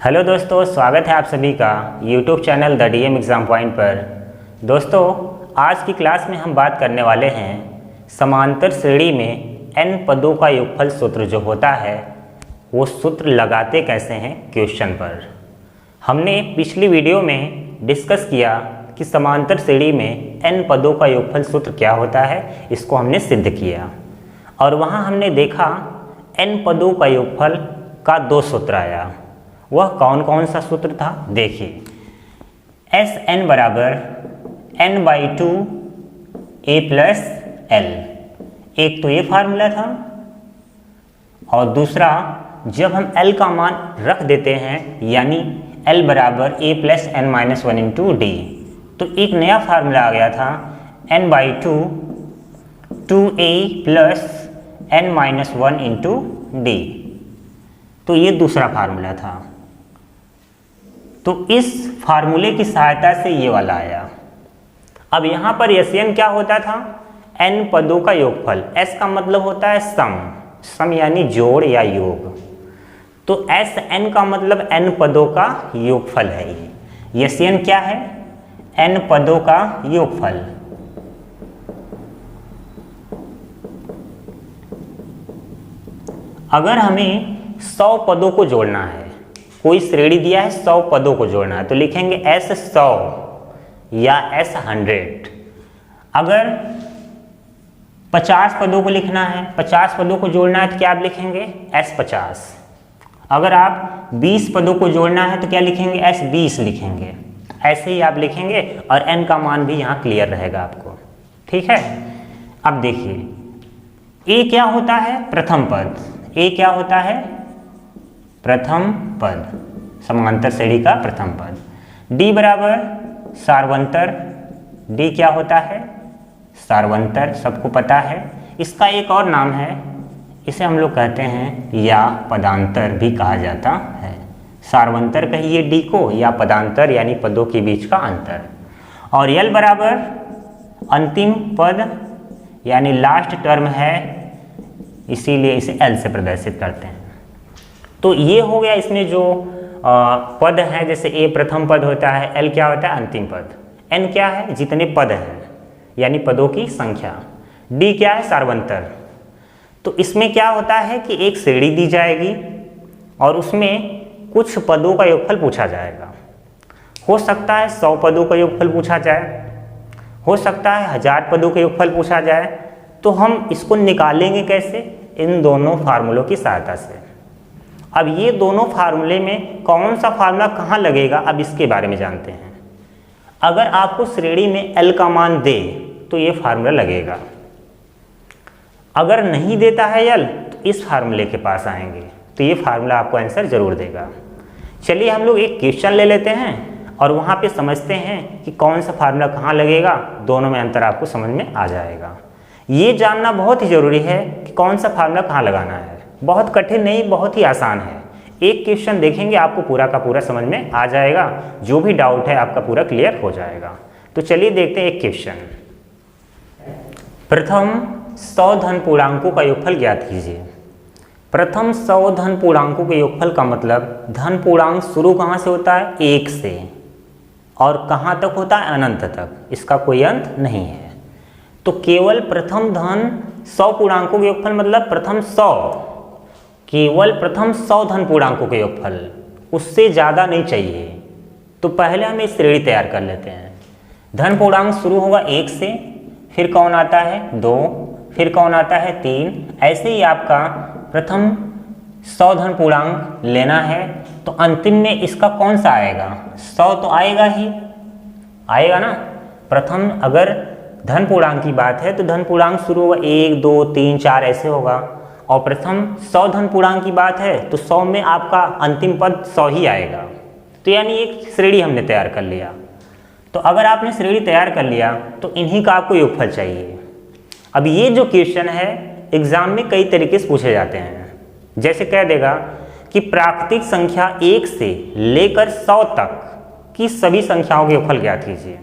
Hello दोस्तों, स्वागत है आप सभी का YouTube channel the DM exam point पर। दोस्तों, आज की क्लास में हम बात करने वाले हैं समांतर श्रेणी में n पदों का योगफल सूत्र जो होता है वो सूत्र लगाते कैसे हैं क्वेश्चन पर। हमने पिछली वीडियो में डिस्कस किया कि समांतर श्रेणी में n पदों का योगफल सूत्र क्या होता है, इसको हमने सिद्ध किया और वहाँ हमने देखा n पदों का योगफल का दो सूत्र आया। वह कौन कौन सा सूत्र था देखिए, एस एन बराबर n by 2 a plus L. एक तो ये फार्मूला था और दूसरा जब हम l का मान रख देते हैं यानी l बराबर a plus N minus one into D, तो एक नया फार्मूला आ गया था n by 2 a plus N minus one into D. तो ये दूसरा फार्मूला था। तो इस फार्मूले की सहायता से ये वाला आया। अब यहाँ पर SN क्या होता था? n पदों का योगफल। S का मतलब होता है सम यानी जोड़ या योग। तो SN का मतलब n पदों का योगफल है। ये SN क्या है? n पदों का योगफल। अगर हमें 100 पदों को जोड़ना है, कोई श्रेणी दिया है 100 पदों को जोड़ना है, तो लिखेंगे S 100 या S 100। अगर 50 पदों को लिखना है, 50 पदों को जोड़ना है तो क्या आप लिखेंगे S 50। अगर आप 20 पदों को जोड़ना है तो क्या लिखेंगे S 20 लिखेंगे। ऐसे ही आप लिखेंगे और n का मान भी यहाँ क्लियर रहेगा आपको। ठीक है। अब देखिए A क्या होता है? प्रथम पद। A क्या होता है? प्रथम पद, समांतर श्रेणी का प्रथम पद। D बराबर सार्वंतर। D क्या होता है? सार्वंतर, सबको पता है। इसका एक और नाम है, इसे हम लोग कहते हैं या पदांतर भी कहा जाता है। सार्वंतर कहिए D को या पदांतर यानी पदों के बीच का अंतर। और L बराबर अंतिम पद यानी लास्ट टर्म है, इसीलिए इसे L से प्रदर्शित करते हैं। तो ये हो गया इसमें जो पद है, जैसे A प्रथम पद होता है, L क्या होता है? अंतिम पद। N क्या है? जितने पद हैं यानी पदों की संख्या। D क्या है? सार्वंतर। तो इसमें क्या होता है कि एक श्रेणी दी जाएगी और उसमें कुछ पदों का योगफल पूछा जाएगा। हो सकता है 100 पदों का योगफल पूछा जाए, हो सकता है 1000 पदों का योगफल पूछा जाए। तो हम इसको निकालेंगे कैसे? इन दोनों फार्मूलों की सहायता से। अब ये दोनों फार्मूले में कौन सा फार्मूला कहाँ लगेगा, अब इसके बारे में जानते हैं। अगर आपको श्रेणी में L का मान दे तो ये फार्मूला लगेगा। अगर नहीं देता है L तो इस फार्मूले के पास आएंगे, तो ये फार्मूला आपको आंसर जरूर देगा। चलिए हम लोग एक क्वेश्चन ले लेते हैं और वहाँ पे समझते हैं कि कौन सा फार्मूला कहाँ लगेगा। दोनों में अंतर आपको समझ में आ जाएगा। ये जानना बहुत ही ज़रूरी है कि कौन सा फार्मूला कहाँ लगाना है। बहुत कठिन नहीं, बहुत ही आसान है। एक क्वेश्चन देखेंगे आपको पूरा का पूरा समझ में आ जाएगा, जो भी डाउट है आपका पूरा क्लियर हो जाएगा। तो चलिए देखते हैं एक क्वेश्चन। प्रथम 100 धन पूर्णांकों का योगफल ज्ञात कीजिए। प्रथम 100 धन पूर्णांकों के योगफल का मतलब धन पूर्णांक शुरू कहाँ से होता है? 1 से, और कहाँ तक होता है? अनंत तक। इसका कोई अंत नहीं है। तो केवल प्रथम धन 100 पूर्णांकों के योगफल मतलब प्रथम 100, केवल प्रथम 100 धन पूर्णांकों के योगफल, उससे ज़्यादा नहीं चाहिए। तो पहले हम एक श्रेणी तैयार कर लेते हैं। धन पूर्णांक शुरू होगा 1 से, फिर कौन आता है? 2, फिर कौन आता है? 3। ऐसे ही आपका प्रथम 100 धन पूर्णांक लेना है तो अंतिम में इसका कौन सा आएगा? 100 तो आएगा ही, आएगा ना। प्रथम अगर धन पूर्णांक की बात है तो धन पूर्णांक शुरू होगा 1, 2, 3, 4 ऐसे होगा। और प्रथम 100 धन पूर्णांक की बात है तो 100 में आपका अंतिम पद 100 ही आएगा। तो यानी एक श्रेणी हमने तैयार कर लिया। तो अगर आपने श्रेणी तैयार कर लिया तो इन्हीं का आपको योगफल चाहिए। अब ये जो क्वेश्चन है एग्जाम में कई तरीके से पूछे जाते हैं। जैसे कह देगा कि प्राकृतिक संख्या 1 से लेकर 100 तक की सभी संख्याओं के योगफल ज्ञात कीजिए।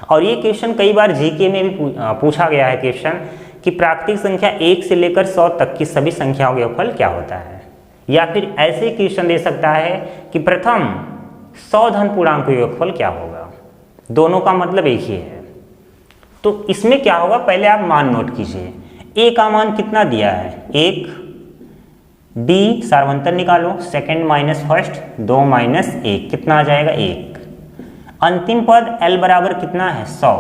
और ये क्वेश्चन कई बार जीके में भी पूछा गया है क्वेश्चन कि प्राकृतिक संख्या 1 से लेकर 100 तक की सभी संख्याओं का योगफल क्या होता है। या फिर ऐसे क्वेश्चन दे सकता है कि प्रथम 100 धन पूर्णांक का योगफल क्या होगा। दोनों का मतलब एक ही है। तो इसमें क्या होगा, पहले आप मान नोट कीजिए। ए का मान कितना दिया है, 1। डी सार्वंतर निकालो, सेकंड माइनस फर्स्ट, 2 माइनस 1 कितना आ जाएगा, 1। अंतिम पद एल बराबर कितना है, 100।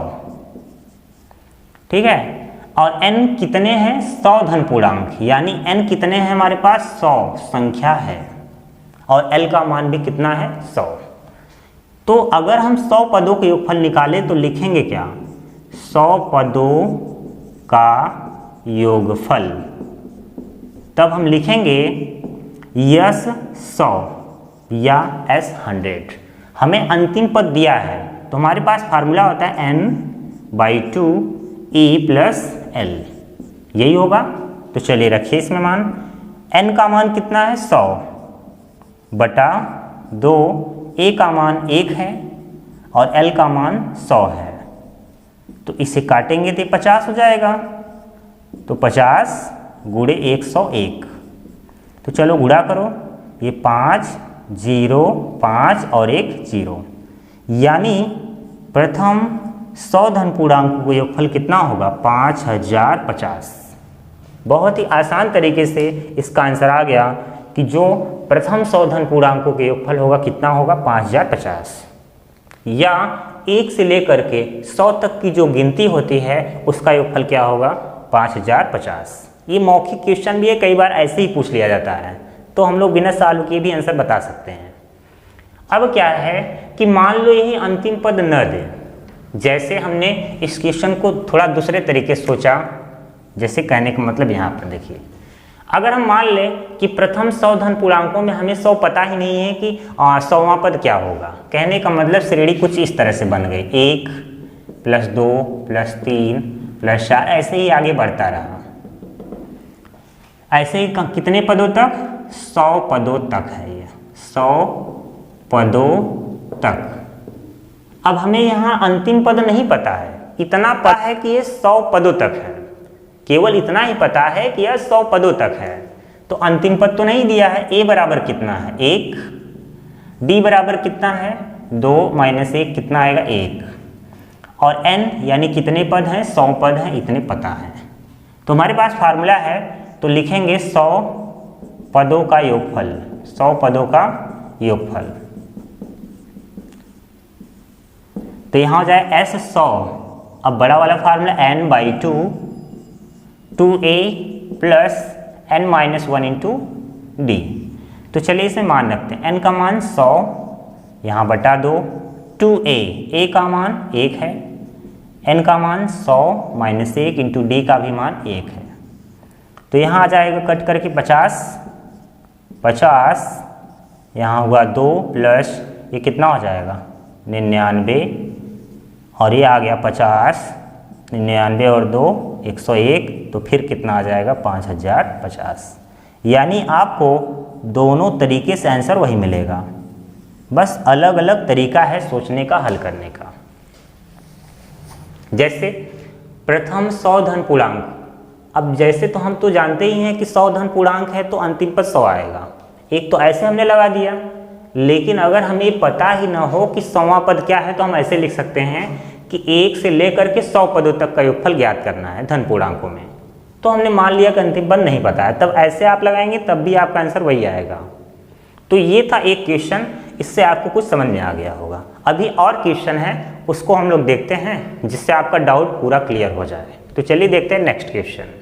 ठीक है, और n कितने हैं, 100 धन पूर्णांक, यानी n कितने हैं हमारे पास, 100 संख्या है, और l का मान भी कितना है, 100। तो अगर हम 100 पदों के योगफल निकालें तो लिखेंगे क्या, 100 पदों का योगफल। तब हम लिखेंगे यस 100 या एस 100। हमें अंतिम पद दिया है तो हमारे पास फार्मूला होता है n/2 e प्लस एल, यही होगा। तो चलिए रखिए इसमें मान, n का मान कितना है, 100 बटा 2, a का मान 1 है और l का मान 100 है। तो इसे काटेंगे तो 50 हो जाएगा। तो 50 गुणे 101। तो चलो गुणा करो, ये 5 0 5 और 1 0, यानी प्रथम 100 धन पूर्णांकों का योगफल कितना होगा, 5050। बहुत ही आसान तरीके से इसका आंसर आ गया कि जो प्रथम 100 धन पूर्णांकों के योगफल होगा कितना होगा, 5050। या 1 से लेकर के 100 तक की जो गिनती होती है उसका योगफल क्या होगा, 5050। ये मौखिक क्वेश्चन भी है, कई बार ऐसे ही पूछ लिया जाता है, तो हम लोग बिना सॉल्व किए भी आंसर बता सकते हैं। अब क्या है कि मान लो यही अंतिम पद न दे, जैसे हमने इस क्वेश्चन को थोड़ा दूसरे तरीके से सोचा। जैसे कहने का मतलब यहाँ पर देखिए, अगर हम मान लें कि प्रथम 100 धन पूर्णांकों में हमें 100 पता ही नहीं है कि 100वां पद क्या होगा। कहने का मतलब श्रेणी कुछ इस तरह से बन गई, 1 + 2 + 3 + 4, ऐसे ही आगे बढ़ता रहा। ऐसे ही कितने पदों तक, 100 पदों तक है ये, 100 पदों तक। अब हमें यहाँ अंतिम पद नहीं पता है, इतना पता है कि ये 100 पदों तक है, केवल इतना ही पता है कि यह 100 पदों तक है। तो अंतिम पद तो नहीं दिया है। a बराबर कितना है, 1। d बराबर कितना है, 2 - 1 कितना आएगा, 1। और n यानी कितने पद हैं, 100 पद हैं, इतने पता है। तो हमारे पास फार्मूला है, तो लिखेंगे 100 पदों का योगफल, 100 पदों का योगफल। तो यहाँ हो जाए s 100। अब बड़ा वाला formula n/2 2a + n - 1 × d। तो चलिए इसे मान रखते हैं, n का मान 100 यहाँ बटा 2, 2a, a का मान 1 है, n का मान 100 - 1 × d का भी मान 1 है। तो यहाँ आ जाएगा कट करके 50, 50 यहाँ हुआ 2 प्लस ये कितना हो जाएगा, 99, और ये आ गया 50, 99 और 2 101, तो फिर कितना आ जाएगा, 5050। यानी आपको दोनों तरीके से आंसर वही मिलेगा, बस अलग अलग तरीका है सोचने का, हल करने का। जैसे प्रथम 100 धन पूर्णांक, अब जैसे तो हम तो जानते ही हैं कि 100 धन पूर्णांक है तो अंतिम पद 100 आएगा, एक तो ऐसे हमने लगा दिया। लेकिन अगर हमें पता ही ना हो कि 100वां पद क्या है तो हम ऐसे लिख सकते हैं कि 1 से लेकर के 100 पदों तक का योगफल ज्ञात करना है धन पूर्णांकों में। तो हमने मान लिया कि अंतिम पद नहीं पता है, तब ऐसे आप लगाएंगे तब भी आपका आंसर वही आएगा। तो ये था एक क्वेश्चन, इससे आपको कुछ समझ में आ गया होगा। अभी और क्वेश्चन है, उसको हम लोग देखते हैं जिससे आपका डाउट पूरा क्लियर हो जाए। तो चलिए देखते हैं नेक्स्ट क्वेश्चन।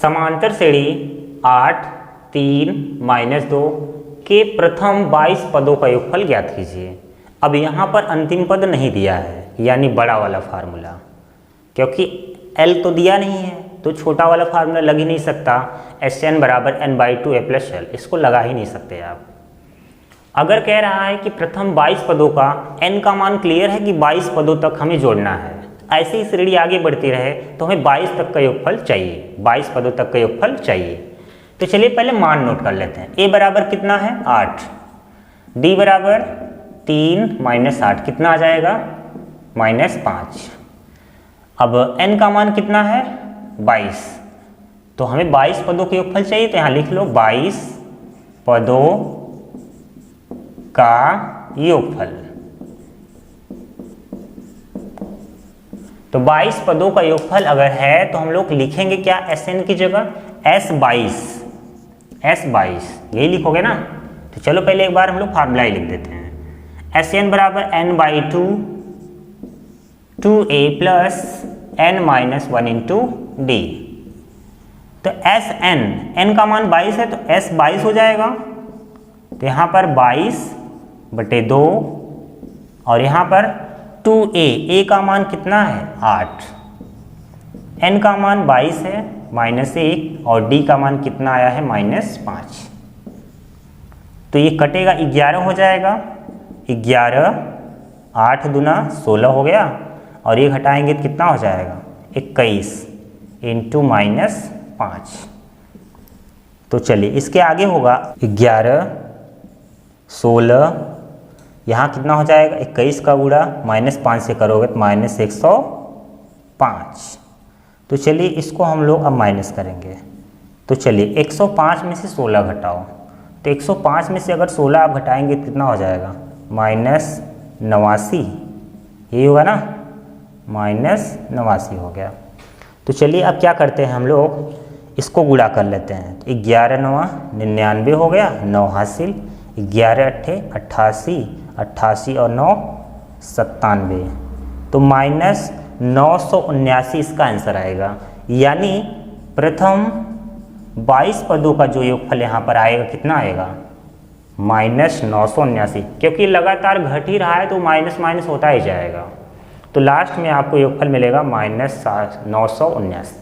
समांतर श्रेणी 8 3 - 2 के प्रथम 22 पदों का योगफल ज्ञात कीजिए। अब यहाँ पर अंतिम पद नहीं दिया है, यानी बड़ा वाला फार्मूला, क्योंकि L तो दिया नहीं है तो छोटा वाला फार्मूला लग ही नहीं सकता। Sn = n/2 a + l, इसको लगा ही नहीं सकते आप। अगर कह रहा है कि प्रथम 22 पदों का, n का मान क्लियर है कि 22 पदों तक हमें जोड़ना है, ऐसे ही श्रेणी आगे बढ़ती रहे तो हमें 22 तक का योगफल चाहिए, 22 पदों तक का योगफल चाहिए। तो चलिए पहले मान नोट कर लेते हैं। a बराबर कितना है, 8, d बराबर 3 - 8 कितना आ जाएगा, -5। अब n का मान कितना है, 22, तो हमें 22 पदों के योगफल चाहिए, तो यहाँ लिख लो 22 पदों का योगफल। तो 22 पदों का योगफल अगर है तो हम लोग लिखेंगे क्या Sn की जगह S22, S22 यही लिखोगे ना। तो चलो पहले एक बार हम लोग फार्मूला ही लिख देते हैं। Sn बराबर n/2 2a plus n-1 into D. तो Sn, n का मान 22 है तो S 22 हो जाएगा। तो यहाँ पर 22/2 और यहाँ पर 2a, a का मान कितना है 8, n का मान 22 है -1 और d का मान कितना आया है -5। तो ये कटेगा 11 हो जाएगा, 11 8 दूना 16 हो गया और ये घटाएंगे तो कितना हो जाएगा 21 इंटू -5। तो चलिए इसके आगे होगा 11 16, यहाँ कितना हो जाएगा 21 का गुणा -5 से करोगे तो -105। तो चलिए इसको हम लोग अब माइनस करेंगे। तो चलिए 105 में से 16 घटाओ, तो 105 में से अगर 16 आप घटाएंगे तो कितना हो जाएगा -89, यही होगा ना, -89 हो गया। तो चलिए अब क्या करते हैं हम लोग इसको गुणा कर लेते हैं। तो 11 9 99 हो गया, 9 हासिल, 11 8 88, 88 और 9 97, तो -979 इसका आंसर आएगा। यानी प्रथम 22 पदों का जो योगफल यहाँ पर आएगा कितना आएगा -979, क्योंकि लगातार घट ही रहा है तो माइनस माइनस होता ही जाएगा। तो लास्ट में आपको योगफल मिलेगा -979।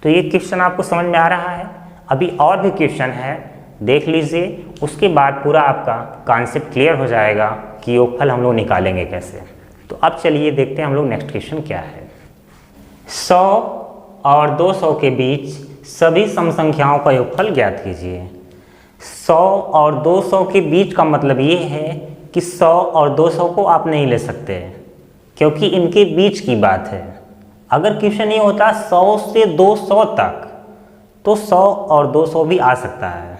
तो ये क्वेश्चन आपको समझ में आ रहा है। अभी और भी क्वेश्चन है, देख लीजिए, उसके बाद पूरा आपका कॉन्सेप्ट क्लियर हो जाएगा कि योगफल हम लोग निकालेंगे कैसे। तो अब चलिए देखते हैं हम लोग नेक्स्ट क्वेश्चन क्या है। 100 और 200 के बीच सभी सम संख्याओं का योगफल ज्ञात कीजिए। 100 और 200 के बीच का मतलब ये है कि 100 और 200 को आप नहीं ले सकते, क्योंकि इनके बीच की बात है। अगर क्वेश्चन ये होता 100 से 200 तक तो 100 और 200 भी आ सकता है,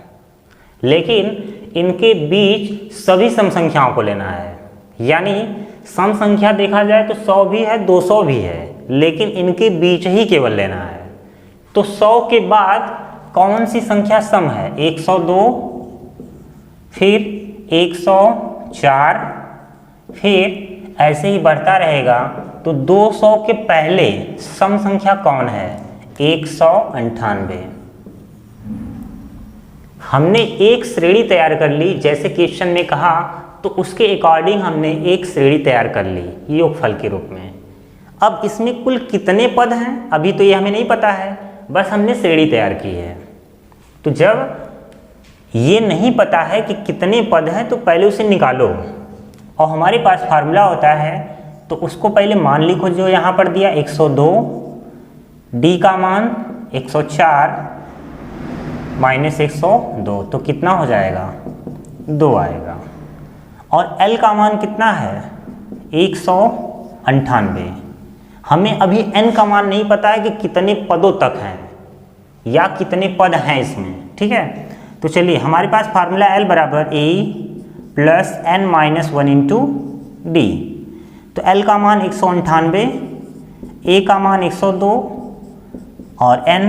लेकिन इनके बीच सभी सम संख्याओं को लेना है। यानी सम संख्या देखा जाए तो 100 भी है 200 भी है, लेकिन इनके बीच ही केवल लेना है। तो 100 के बाद कौन सी संख्या सम है 102, फिर 104, फिर ऐसे ही बढ़ता रहेगा। तो 200 के पहले सम संख्या कौन है 198। हमने एक श्रेणी तैयार कर ली, जैसे क्वेश्चन में कहा, तो उसके अकॉर्डिंग हमने एक श्रेणी तैयार कर ली योगफल के रूप में। अब इसमें कुल कितने पद हैं अभी तो ये हमें नहीं पता है, बस हमने श्रेणी तैयार की है। तो जब ये नहीं पता है कि कितने पद हैं तो पहले उसे निकालो, और हमारे पास फार्मूला होता है तो उसको पहले मान लिखो जो यहाँ पर दिया 102, डी का मान 104 -102, तो कितना हो जाएगा 2 आएगा। और L का मान कितना है 198। हमें अभी N का मान नहीं पता है कि कितने पदों तक हैं या कितने पद हैं इसमें, ठीक है। तो चलिए हमारे पास फार्मूला L बराबर A plus n-1 into D. तो L का मान 198, A का मान 102 और N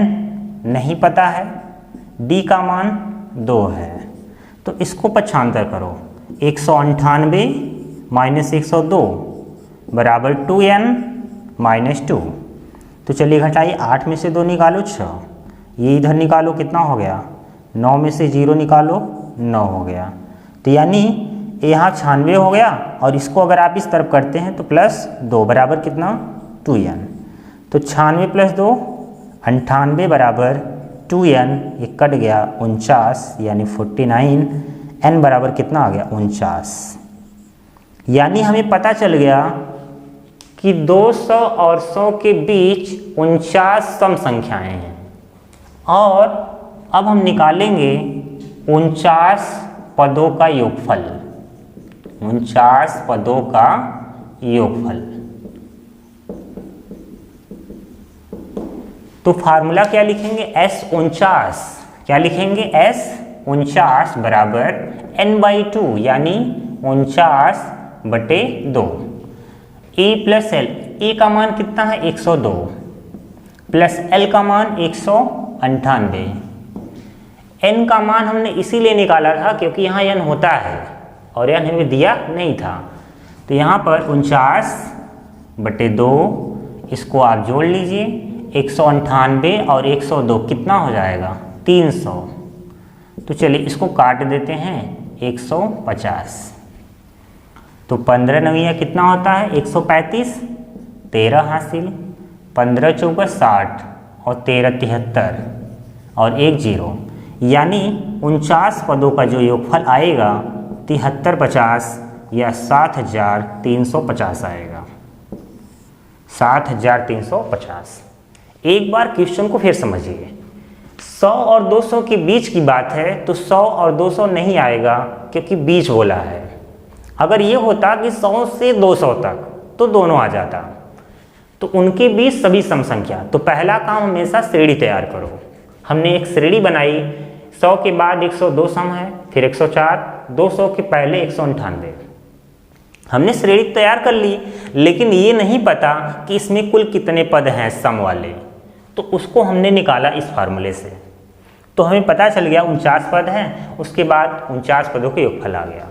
नहीं पता है, D का मान 2 है। तो इसको पक्षांतर करो, 198 - 102 बराबर 2n-2। तो चलिए घटाइए, 8 में से 2 निकालो 6, ये इधर निकालो कितना हो गया 9 में से 0 निकालो 9 हो गया। तो यानी यहाँ 96 हो गया, और इसको अगर आप इस तरफ करते हैं तो +2 बराबर कितना 2n। तो 96 + 2 98 बराबर 2n, ये कट गया 49 यानी 49, n बराबर कितना आ गया 49। यानी हमें पता चल गया कि 200 और 100 के बीच 49 सम संख्याएं हैं। और अब हम निकालेंगे 49 पदों का योगफल, 49 पदों का योगफल। तो फार्मूला क्या लिखेंगे S49, क्या लिखेंगे 49 बराबर n/2 यानी 49/2। e प्लस एल, e का मान कितना है 102 प्लस l का मान 198। n का मान हमने इसीलिए निकाला था क्योंकि यहाँ n होता है और n हमें दिया नहीं था। तो यहाँ पर 49/2 इसको आप जोड़ लीजिए, 198 और 102 कितना हो जाएगा 300। तो चलिए इसको काट देते हैं 150। तो 15 नवीं कितना होता है 135, 13 हासिल, 15 चौका 60 और 13 73 और 1 0 यानी 49 पदों का जो योगफल आएगा 7350 या 7350 आएगा, 7350। एक बार क्वेश्चन को फिर समझिए, 100 और 200 के बीच की बात है तो 100 और 200 नहीं आएगा क्योंकि बीच बोला है। अगर ये होता कि 100 से 200 तक तो दोनों आ जाता, तो उनके बीच सभी सम संख्या। तो पहला काम हमेशा श्रेणी तैयार करो। हमने एक श्रेणी बनाई, 100 के बाद 102 सम है, फिर 104, 200 के पहले 198। हमने श्रेणी तैयार कर ली, लेकिन ये नहीं पता कि इसमें कुल कितने पद हैं सम वाले, तो उसको हमने निकाला इस फार्मूले से। तो हमें पता चल गया 49 पद हैं, उसके बाद 49 पदों का योगफल आ गया।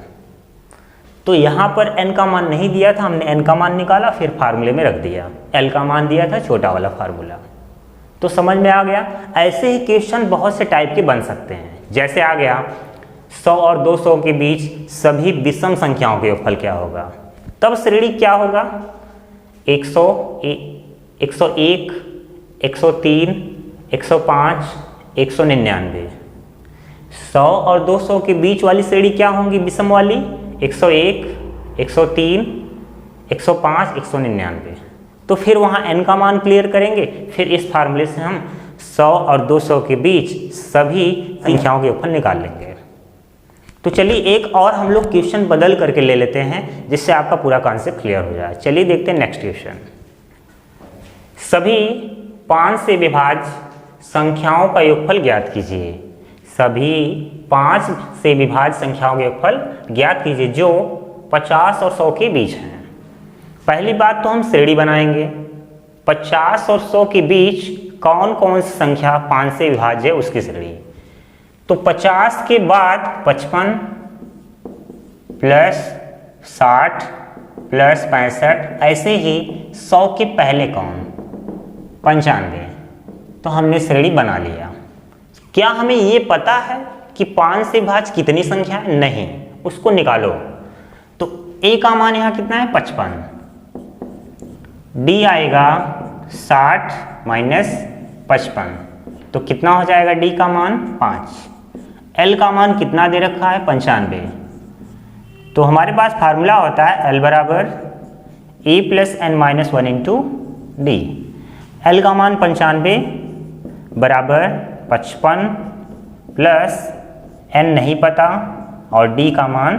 तो यहाँ पर n का मान नहीं दिया था, हमने n का मान निकाला, फिर फार्मूले में रख दिया। l का मान दिया था, छोटा वाला फार्मूला। तो समझ में आ गया। ऐसे ही क्वेश्चन बहुत से टाइप के बन सकते हैं। जैसे आ गया 100 और 200 के बीच सभी विषम संख्याओं के योगफल क्या होगा, तब श्रेणी क्या होगा 101, 103, 105, 199। 100 और 200 के बीच वाली श्रेणी क्या होंगी विषम वाली 101, 103, 105, 199। तो फिर वहाँ n का मान क्लियर करेंगे, फिर इस फार्मूले से हम 100 और 200 के बीच सभी संख्याओं के योगफल निकाल लेंगे। तो चलिए एक और हम लोग क्वेश्चन बदल करके ले लेते हैं, जिससे आपका पूरा कॉन्सेप्ट क्लियर हो जाए। चलिए देखते हैं नेक्स्ट क्वेश्चन। सभी 5 से विभाज्य संख्याओं का योगफल ज्ञात कीजिए। सभी 5 से विभाज्य संख्याओं का योगफल ज्ञात कीजिए जो 50 और 100 के बीच हैं। पहली बात तो हम श्रेणी बनाएंगे, 50 और 100 के बीच कौन कौन सी संख्या 5 से विभाज्य है उसकी श्रेणी। तो 50 के बाद 55 प्लस 60 प्लस 65, ऐसे ही 100 के पहले कौन 95। तो हमने श्रेणी बना लिया। क्या हमें ये पता है कि 5 से विभाज्य कितनी संख्या है? नहीं, उसको निकालो। तो a का मान यहाँ कितना है 55, d आएगा 60 माइनस 55, तो कितना हो जाएगा d का मान 5। l का मान कितना दे रखा है 95। तो हमारे पास फार्मूला होता है l बराबर a plus n minus 1 into D. l का मान 95 बराबर 55 प्लस n नहीं पता और d का मान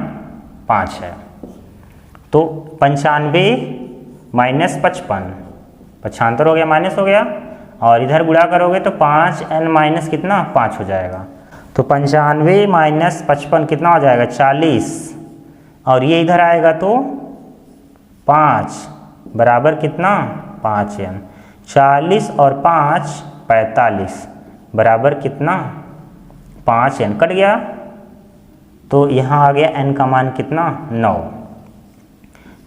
5 है। तो 95 माइनस 55, 55 हो गया माइनस हो गया, और इधर गुणा करोगे तो 5n माइनस कितना 5 हो जाएगा। तो 95 माइनस 55 कितना हो जाएगा 40, और ये इधर आएगा तो 5 बराबर कितना 5n। 40 और 5 45 बराबर कितना 5n, कट गया। तो यहाँ आ गया n का मान कितना 9।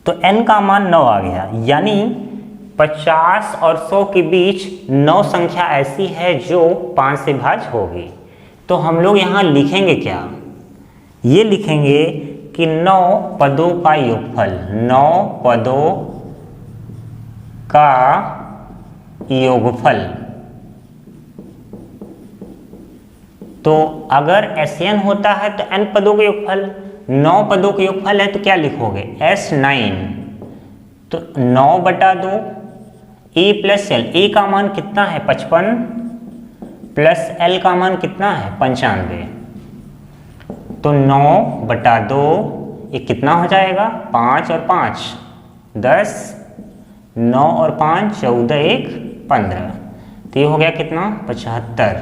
तो n का मान 9 आ गया, यानी 50 और 100 के बीच 9 संख्या ऐसी है जो 5 से विभाज्य होगी। तो हम लोग यहाँ लिखेंगे क्या, ये लिखेंगे कि 9 पदों का योगफल, 9 पदों का योगफल। तो अगर SN होता है तो n पदों का योगफल, 9 पदों का योगफल है तो क्या लिखोगे S9। तो 9/2 a प्लस l, a का मान कितना है 55 प्लस l का मान कितना है 95। तो 9/2 ये कितना हो जाएगा 5 और 5 10, 9 और 5 14, 1 15। तो ये हो गया कितना 75।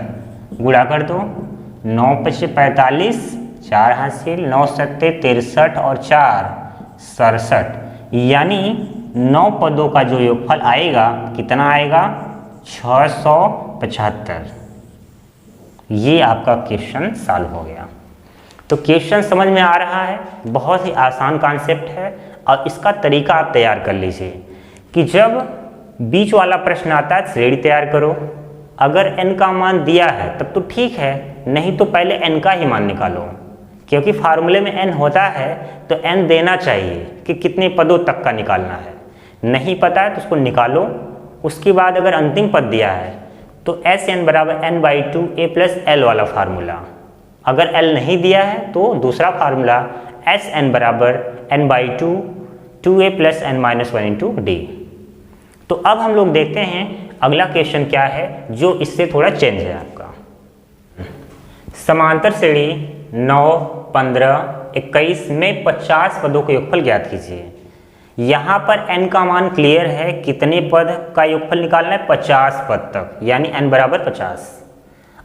गुणा कर दो, 9 पचे 45, 4 हासिल, 9 सत्ते 63 और 4 67, यानी 9 पदों का जो योगफल आएगा कितना आएगा 675। ये आपका क्वेश्चन सॉल्व हो गया। तो क्वेश्चन समझ में आ रहा है, बहुत ही आसान कॉन्सेप्ट है और इसका तरीका आप तैयार कर लीजिए कि जब बीच वाला प्रश्न आता है श्रेणी तैयार करो, अगर n का मान दिया है तब तो ठीक है, नहीं तो पहले n का ही मान निकालो, क्योंकि फार्मूले में n होता है तो n देना चाहिए कि कितने पदों तक का निकालना है। नहीं पता है तो उसको निकालो। उसके बाद अगर अंतिम पद दिया है तो Sn बराबर n/2 a प्लस l वाला फार्मूला, अगर l नहीं दिया है तो दूसरा फार्मूला Sn बराबर n/2 2a plus n-1 into d। तो अब हम लोग देखते हैं अगला क्वेश्चन क्या है जो इससे थोड़ा चेंज है आपका। समांतर श्रेणी 9, 15, 21 में 50 पदों का योगफल ज्ञात कीजिए। यहाँ पर n का मान क्लियर है, कितने पद का योगफल निकालना है 50 पद तक, यानी n बराबर 50।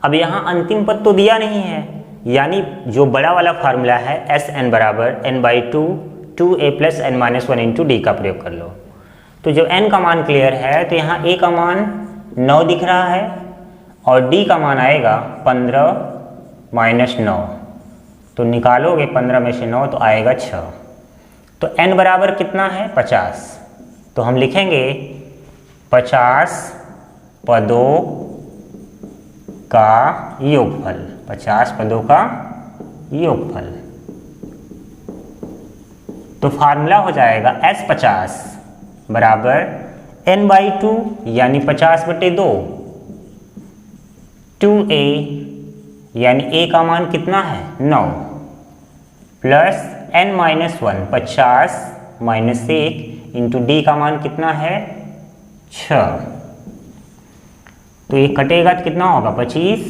अब यहाँ अंतिम पद तो दिया नहीं है, यानी जो बड़ा वाला फार्मूला है Sn बराबर n/2 2a plus n-1 into d का प्रयोग कर लो। तो जब n का मान क्लियर है तो यहाँ a का मान 9 दिख रहा है और d का मान आएगा 15 माइनस 9, तो निकालोगे 15 में से 9 तो आएगा 6। तो n बराबर कितना है 50, तो हम लिखेंगे 50 पदों का योगफल, 50 पदों का योगफल। तो फार्मूला हो जाएगा S50 बराबर n/2 यानी 50/2, 2a यानी a का मान कितना है 9, plus n-1 50 minus 1 into d का मान कितना है 6। तो ये कटेगा तो कितना होगा 25,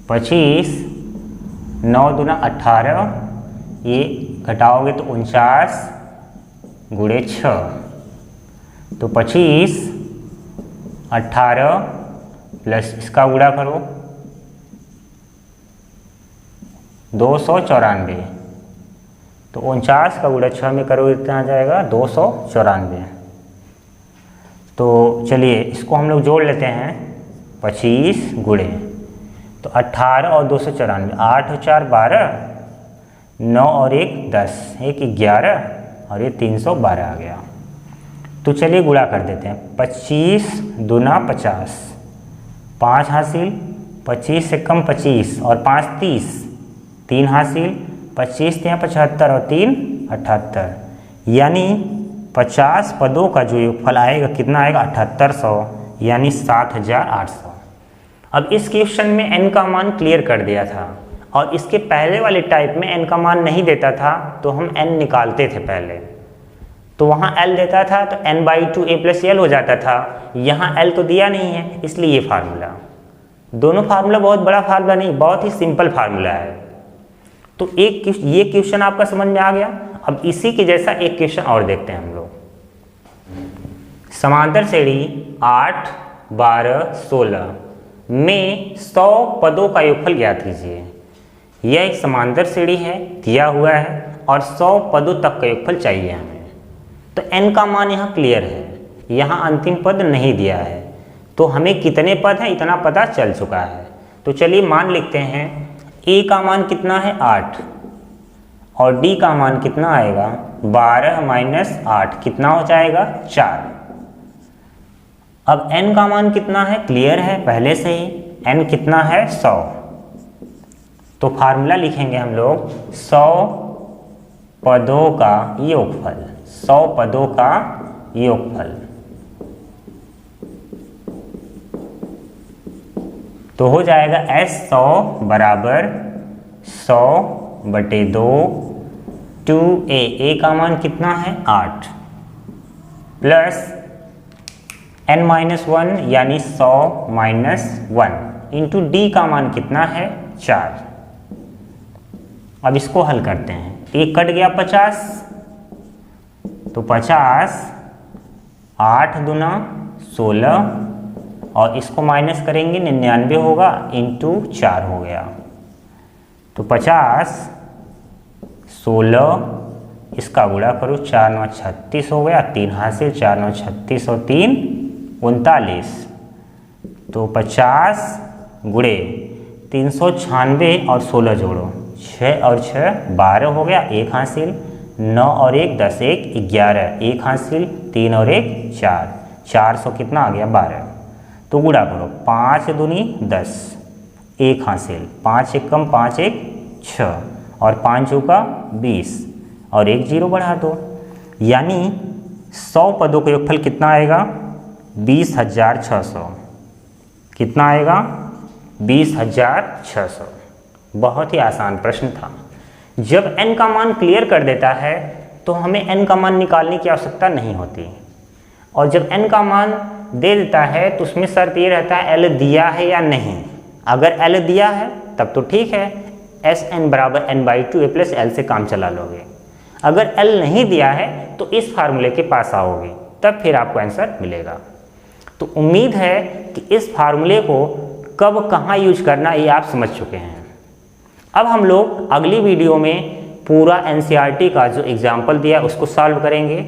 25 9 दूना 18, ये घटाओगे तो 49 गुणे 6, तो 25 18 प्लस इसका गुणा करो 294, तो 49 का गुणा 6 में करोगे कितना आ जाएगा 294। तो चलिए इसको हम लोग जोड़ लेते हैं, 25 गुणे तो 18 और 294, 8 और 4 12, 9 और 1 10, 1 11 और ये 312 आ गया। तो चलिए गुणा कर देते हैं, 25 दूना 50, 5 हासिल, 25 से कम 25 और 5 30, 3 हासिल, 25 या 75 और 3 78, यानी 50 पदों का जो योगफल आएगा कितना आएगा 7800, यानी 7800। अब इस क्वेश्चन में n का मान क्लियर कर दिया था और इसके पहले वाले टाइप में n का मान नहीं देता था तो हम n निकालते थे पहले, तो वहाँ l देता था तो n/2 a प्लस l हो जाता था। यहाँ l तो दिया नहीं है इसलिए ये फार्मूला, दोनों फार्मूला बहुत बड़ा फार्मूला नहीं, बहुत ही सिंपल फार्मूला है। तो ये क्वेश्चन आपका समझ में आ गया। अब इसी के जैसा एक क्वेश्चन और देखते हैं हम लोग। समांतर श्रेणी 8, 12, 16 में 100 पदों का योगफल ज्ञात कीजिए। यह एक समांतर श्रेणी है, दिया हुआ है और 100 पदों तक का योगफल चाहिए हमें। तो n का मान यहाँ क्लियर है, यहाँ अंतिम पद नहीं दिया है, तो हमें कितने पद हैं इतना पता चल चुका है। तो चलिए मान लिखते हैं a का मान कितना है 8 और d का मान कितना आएगा 12 माइनस 8 कितना हो जाएगा 4। अब n का मान कितना है क्लियर है पहले से ही, n कितना है 100, तो फार्मूला लिखेंगे हम लोग 100 पदों का योगफल, 100 पदों का योगफल। तो हो जाएगा S100 बराबर 100/2 2a, a का मान कितना है 8 प्लस n-1 यानी 100 माइनस 1 इंटू d का मान कितना है 4। अब इसको हल करते हैं, एक कट गया 50, तो 50 8 दूना 16 और इसको माइनस करेंगे 99 होगा इंटू 4 हो गया। तो 50, 16, इसका गुणा करो 4 9 36 हो गया, 3 हासिल, 4 9 36 और 3 39। तो 50 गुणे 396 और 16 जोड़ो, 6 और 6 12 हो गया, 1 हासिल, 9 और 1 10, 1 11, 1 हासिल, 3 और 1 4, 400 कितना आ गया 12। तो गुणा करो 5 दूनी 10, 1 हासिल, 5 1 कम 5 1 6 और 5 चौका 20 और 1 0 बढ़ा दो, यानी 100 पदों का योगफल कितना आएगा 20,600। कितना आएगा 20,600। बहुत ही आसान प्रश्न था। जब n का मान क्लियर कर देता है तो हमें n का मान निकालने की आवश्यकता नहीं होती, और जब n का मान दे देता है तो उसमें शर्त ये रहता है l दिया है या नहीं। अगर l दिया है तब तो ठीक है, Sn बराबर n/2 a प्लस l से काम चला लोगे। अगर l नहीं दिया है तो इस फार्मूले के पास आओगे, तब फिर आपको आंसर मिलेगा। तो उम्मीद है कि इस फार्मूले को कब कहाँ यूज करना ये आप समझ चुके हैं। अब हम लोग अगली वीडियो में पूरा NCERT का जो एग्जाम्पल दिया है उसको सॉल्व करेंगे।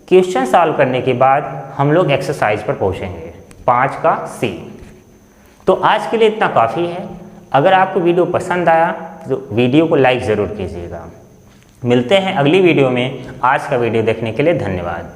क्वेश्चन सॉल्व करने के बाद हम लोग एक्सरसाइज पर पहुँचेंगे 5 का C। तो आज के लिए इतना काफ़ी है। अगर आपको वीडियो पसंद आया तो वीडियो को लाइक ज़रूर कीजिएगा। मिलते हैं अगली वीडियो में। आज का वीडियो देखने के लिए धन्यवाद।